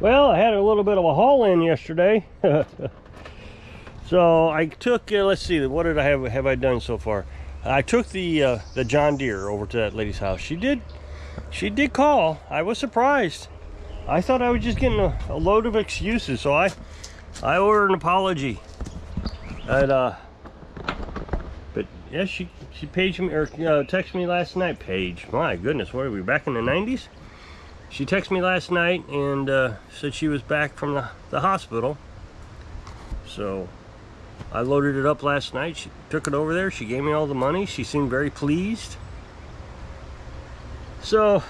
Well, I had a little bit of a haul in yesterday. So I took, let's see, what did I have I done so far? I took the John Deere over to that lady's house. She did call. I was surprised. I thought I was just getting a load of excuses, so I ordered an apology. But yeah, she paged me or texted me last night. Paige, my goodness, what are we back in the 90s? She texted me last night and said she was back from the hospital. So I loaded it up last night. She took it over there. She gave me all the money. She seemed very pleased. So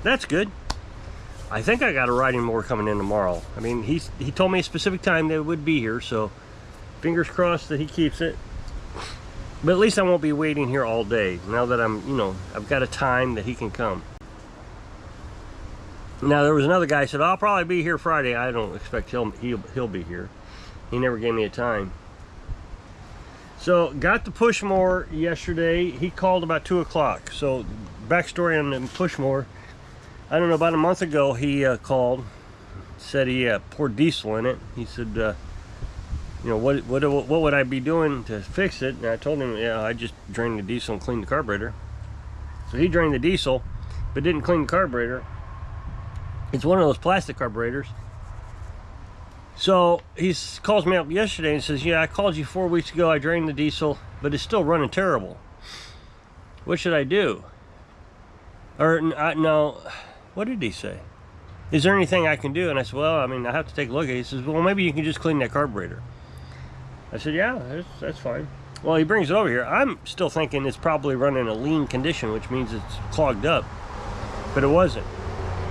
that's good. I think I got a riding mower coming in tomorrow. I mean, he told me a specific time that it would be here, so fingers crossed that he keeps it. But at least I won't be waiting here all day now that I've got a time that he can come. Now there was another guy who said, I'll probably be here Friday. I don't expect he'll be here. He never gave me a time. So got the push mower yesterday. He called about 2 o'clock. So backstory on the push mower. I don't know, about a month ago he called, said he poured diesel in it. He said, what would I be doing to fix it? And I told him, yeah, I just drained the diesel and cleaned the carburetor. So he drained the diesel, but didn't clean the carburetor. It's one of those plastic carburetors. So he calls me up yesterday and says, yeah, I called you 4 weeks ago. I drained the diesel, but it's still running terrible. What should I do? Or no, what did he say? Is there anything I can do? And I said, well, I mean, I have to take a look at it. He says, well, maybe you can just clean that carburetor. I said, yeah, that's fine. Well, he brings it over here. I'm still thinking it's probably running a lean condition, which means it's clogged up. But it wasn't.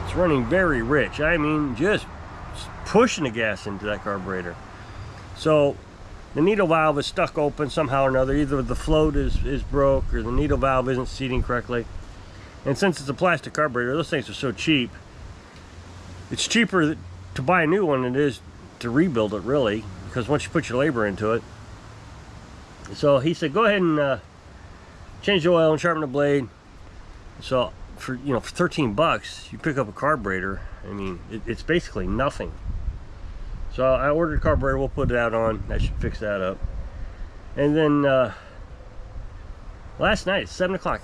It's running very rich. I mean, just pushing the gas into that carburetor. So the needle valve is stuck open somehow or another. Either the float is broke or the needle valve isn't seating correctly. And since it's a plastic carburetor, those things are so cheap. It's cheaper to buy a new one than it is to rebuild it, really, because once you put your labor into it. So he said, go ahead and change the oil and sharpen the blade. So for 13 bucks, you pick up a carburetor. I mean, it's basically nothing. So I ordered a carburetor. We'll put that on. That should fix that up. And then last night at 7 o'clock,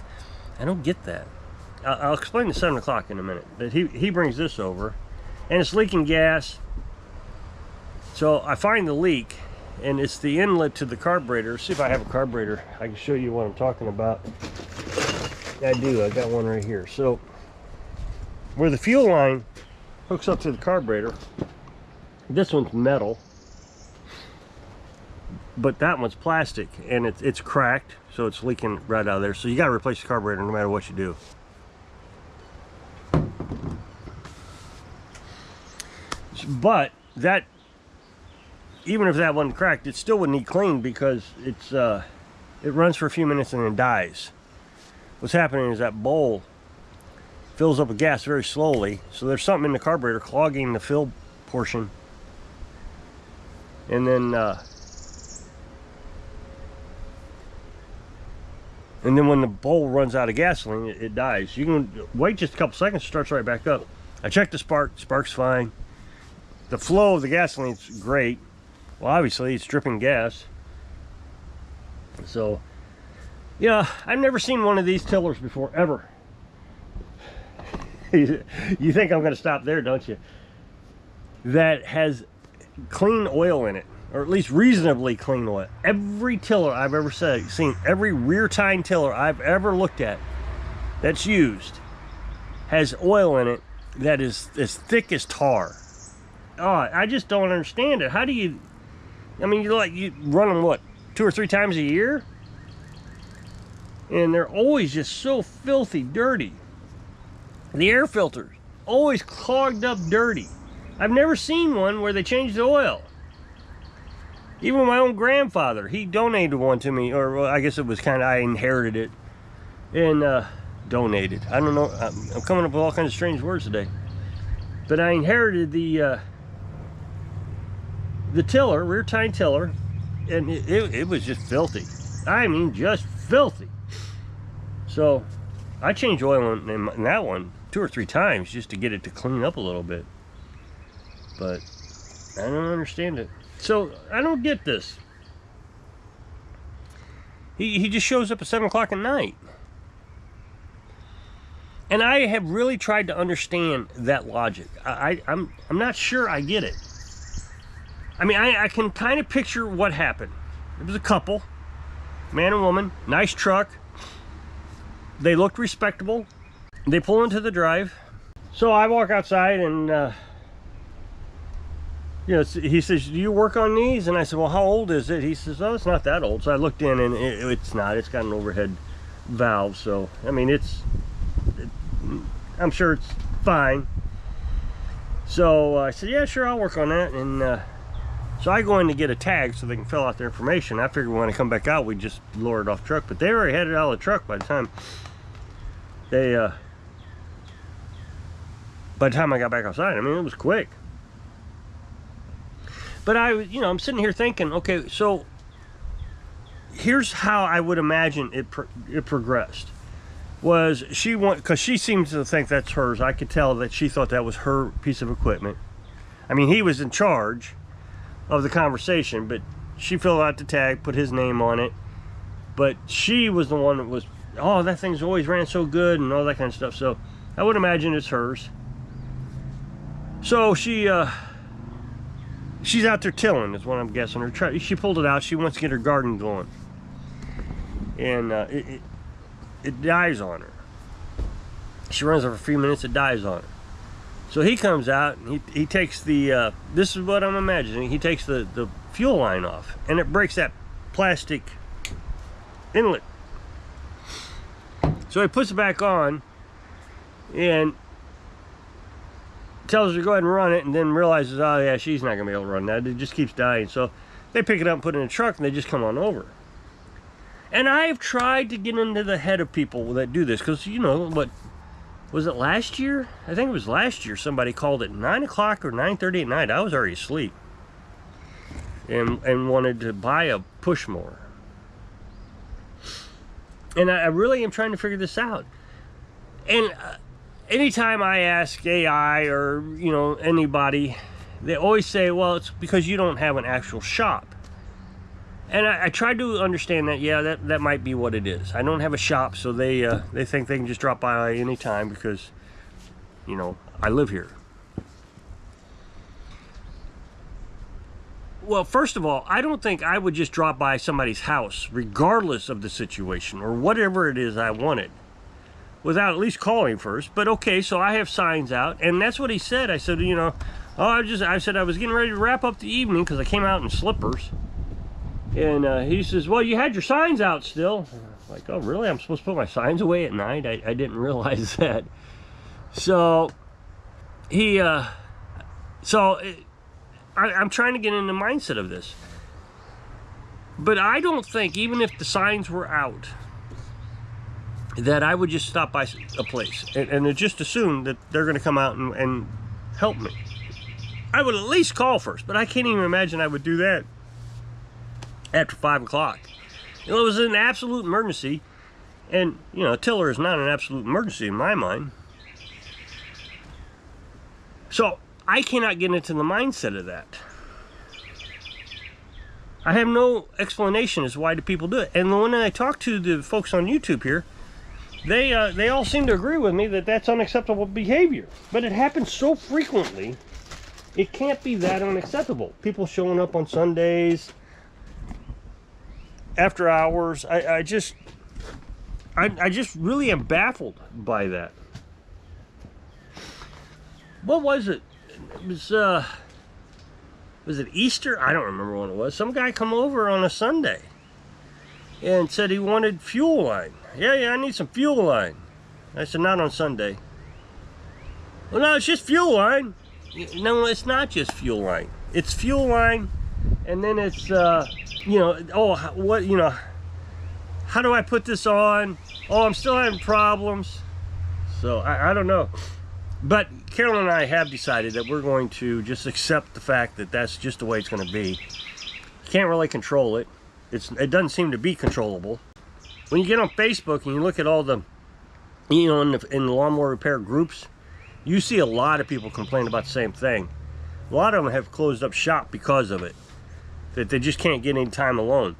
I don't get that. I'll explain the 7 o'clock in a minute. But he brings this over, and it's leaking gas. So I find the leak, and it's the inlet to the carburetor. See if I have a carburetor. I can show you what I'm talking about. I do. I got one right here. So where the fuel line hooks up to the carburetor, this one's metal, but that one's plastic, and it's cracked, so it's leaking right out of there. So you got to replace the carburetor no matter what you do. But that, even if that wasn't cracked, it still would need cleaned because it runs for a few minutes and then dies. What's happening is that bowl fills up with gas very slowly, so there's something in the carburetor clogging the fill portion, and then when the bowl runs out of gasoline, it dies. You can wait just a couple seconds, it starts right back up. I checked the spark's fine. The flow of the gasoline is great. Well, obviously it's dripping gas. So yeah, I've never seen one of these tillers before, ever. You think I'm going to stop there, don't you? That has clean oil in it, or at least reasonably clean oil. Every tiller I've ever seen, every rear tine tiller I've ever looked at that's used has oil in it that is as thick as tar. Oh, I just don't understand it. How do you, I mean, you run them, what, 2 or 3 times a year? And they're always just so filthy dirty. The air filters, always clogged up dirty. I've never seen one where they changed the oil. Even my own grandfather, he donated one to me, or well, I guess it was kind of, I inherited it. And donated, I don't know, I'm coming up with all kinds of strange words today. But I inherited the tiller, rear tine tiller, and it was just filthy. I mean, just filthy. So I changed oil in that one 2 or 3 times just to get it to clean up a little bit. But I don't understand it. So I don't get this. He just shows up at 7 o'clock at night. And I have really tried to understand that logic. I'm not sure I get it. I mean, I can kind of picture what happened. It was a couple, man and woman, nice truck. They looked respectable. They pull into the drive. So I walk outside and, you know, he says, do you work on these? And I said, well, how old is it? He says, oh, it's not that old. So I looked in and it's not. It's got an overhead valve. So, I mean, I'm sure it's fine. So I said, yeah, sure, I'll work on that. And so I go in to get a tag so they can fill out their information. I figured when I come back out, we just lower it off the truck. But they already had it out of the truck by the time I got back outside. I mean, it was quick. But I'm sitting here thinking, okay, so here's how I would imagine it progressed. Was because she seems to think that's hers. I could tell that she thought that was her piece of equipment. I mean, he was in charge of the conversation, but she filled out the tag, put his name on it. But she was the one that was, oh, that thing's always ran so good and all that kind of stuff. So I would imagine it's hers. So she's out there tilling, is what I'm guessing. She pulled it out. She wants to get her garden going, and it dies on her. She runs for a few minutes. It dies on her. So he comes out and he takes the. This is what I'm imagining. He takes the fuel line off, and it breaks that plastic inlet. So he puts it back on, and tells her to go ahead and run it, and then realizes, oh yeah, she's not gonna be able to run that. It just keeps dying. So they pick it up and put it in a truck, and they just come on over. And I've tried to get into the head of people that do this, because you know what, was it last year? I think it was last year. Somebody called at 9 o'clock or 9:30 at night. I was already asleep, and wanted to buy a push mower. And I really am trying to figure this out. And anytime I ask AI or, you know, anybody, they always say, well, it's because you don't have an actual shop. And I tried to understand that, yeah, that might be what it is. I don't have a shop, so they think they can just drop by any time because, you know, I live here. Well, first of all, I don't think I would just drop by somebody's house, regardless of the situation or whatever it is I wanted, without at least calling first. But okay, so I have signs out, and that's what he said. I said, you know, I said I was getting ready to wrap up the evening because I came out in slippers. And he says, well, you had your signs out still. I'm like, oh, really? I'm supposed to put my signs away at night? I didn't realize that. So I'm trying to get in the mindset of this. But I don't think, even if the signs were out, that I would just stop by a place and just assume that they're going to come out and help me. I would at least call first, but I can't even imagine I would do that after 5 o'clock. You know, it was an absolute emergency, and, you know, a tiller is not an absolute emergency in my mind. So I cannot get into the mindset of that. I have no explanation as to why do people do it. And when I talk to the folks on YouTube here, they all seem to agree with me that that's unacceptable behavior. But it happens so frequently, it can't be that unacceptable. People showing up on Sundays, after hours. I just really am baffled by that. What was it? It was it Easter? I don't remember when it was. Some guy come over on a Sunday and said he wanted fuel line. Yeah, I need some fuel line. I said, not on Sunday. Well, no, it's just fuel line. No, it's not just fuel line. It's fuel line, and then it's, you know, oh, what, you know, how do I put this on? Oh, I'm still having problems. So, I don't know. But Carolyn and I have decided that we're going to just accept the fact that that's just the way it's going to be. You can't really control it. It doesn't seem to be controllable. When you get on Facebook and you look at all the, you know, in the lawnmower repair groups, you see a lot of people complain about the same thing. A lot of them have closed up shop because of it, that they just can't get any time alone.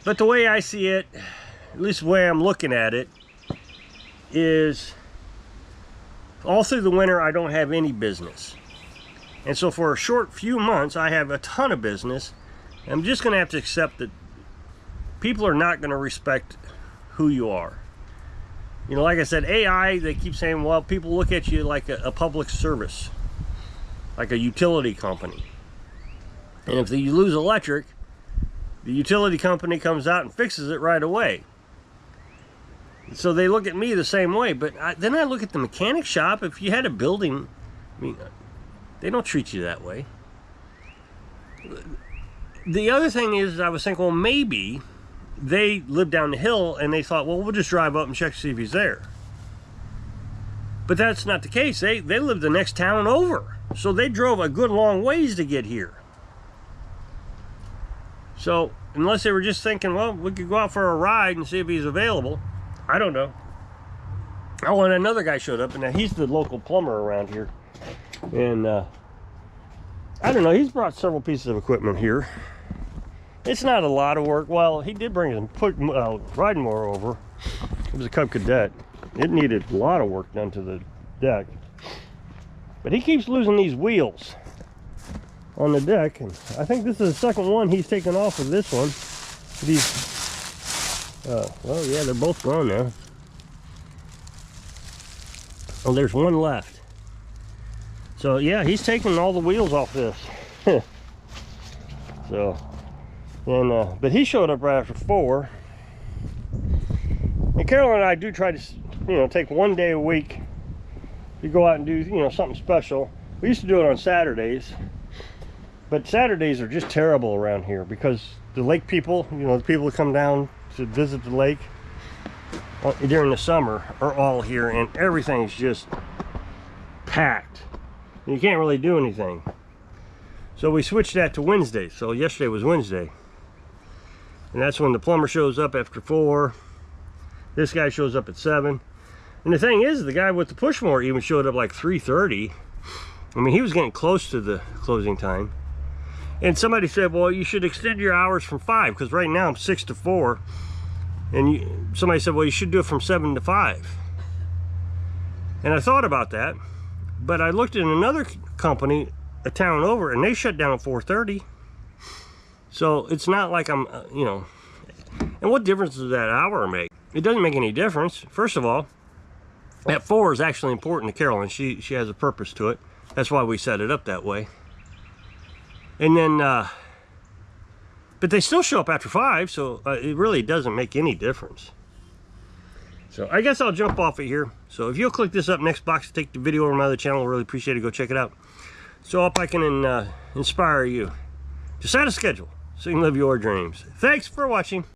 But the way I see it, at least the way I'm looking at it, is all through the winter I don't have any business. And so for a short few months I have a ton of business. I'm just going to have to accept that people are not going to respect who you are. You know, like I said, AI, they keep saying, well, people look at you like a public service, like a utility company. And if you lose electric, the utility company comes out and fixes it right away. So they look at me the same way. But then I look at the mechanic shop. If you had a building, I mean, they don't treat you that way. The other thing is, I was thinking, well, maybe they live down the hill and they thought, well, we'll just drive up and check to see if he's there. But that's not the case. They live the next town over. So they drove a good long ways to get here. So unless they were just thinking, well, we could go out for a ride and see if he's available. I don't know. Oh, and another guy showed up, and now he's the local plumber around here. And I don't know, he's brought several pieces of equipment here. It's not a lot of work. Well, he did bring a riding mower over. It was a Cub Cadet. It needed a lot of work done to the deck. But he keeps losing these wheels on the deck. And I think this is the second one he's taken off of this one. These, well, yeah, they're both gone now. Oh, there's one left. So, yeah, he's taking all the wheels off this. So... And, but he showed up right after 4. And Carolyn and I do try to, you know, take one day a week to go out and do, you know, something special. We used to do it on Saturdays, but Saturdays are just terrible around here because the lake people, you know, the people that come down to visit the lake during the summer are all here, and everything's just packed. And you can't really do anything. So we switched that to Wednesday. So yesterday was Wednesday. And that's when the plumber shows up after 4. This guy shows up at 7. And the thing is, the guy with the push mower even showed up like 3:30. I mean, he was getting close to the closing time. And somebody said, well, you should extend your hours from 5, because right now I'm 6 to 4. And somebody said, well, you should do it from 7 to 5. And I thought about that, but I looked at another company a town over, and they shut down at 4:30. So it's not like I'm, you know, and what difference does that hour make? It doesn't make any difference. First of all, that 4 is actually important to Carolyn. She has a purpose to it. That's why we set it up that way. And then, but they still show up after 5, so it really doesn't make any difference. So I guess I'll jump off of here. So if you'll click this up next box to take the video over to my other channel, I'll really appreciate it. Go check it out. So I hope I can inspire you to set a schedule so you can live your dreams. Thanks for watching.